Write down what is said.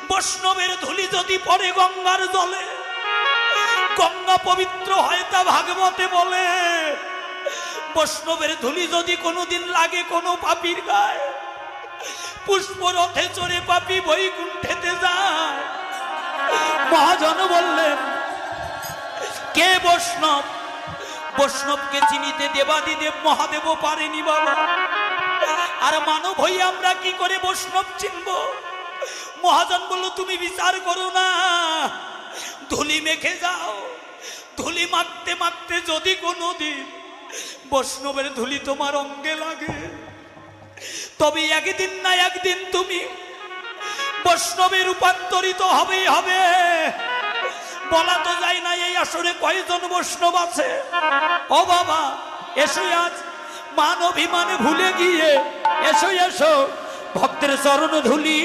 বৈষ্ণবের ধুলি যদি পড়ে গঙ্গার জলে, গঙ্গা পবিত্র হয়, তা ভাগবতে বলে। বৈষ্ণবের ধুলি যদি কোনোদিন লাগে কোনো পাপীর গায়ে, পুষ্পরথে চড়ে পাপী বৈকুণ্ঠেতে যায়। মহাজন বললেন, কে বৈষ্ণব? বৈষ্ণবকে চিনিতে দেবাদিদেব মহাদেব পারেনি বাবা। আর মানব হই আমরা কি করে বৈষ্ণব চিনব? মহাজন বলল, তুমি বিচার করো না, ধুলি মেখে যাও। ধুলি মাখতে মাখতে যদি কোনোদিন বৈষ্ণবের ধুলি তোমার অঙ্গে লাগে, তবে একদিন না একদিন তুমি বৈষ্ণবে রূপান্তরিত হবেই হবে। বলা তো যায় না এই আসরে কয়জন বৈষ্ণব আছে। ও বাবা, এসো আজ মান অভিমানে ভুলে গিয়ে এসো এসো ভক্তের চরণ ধুলি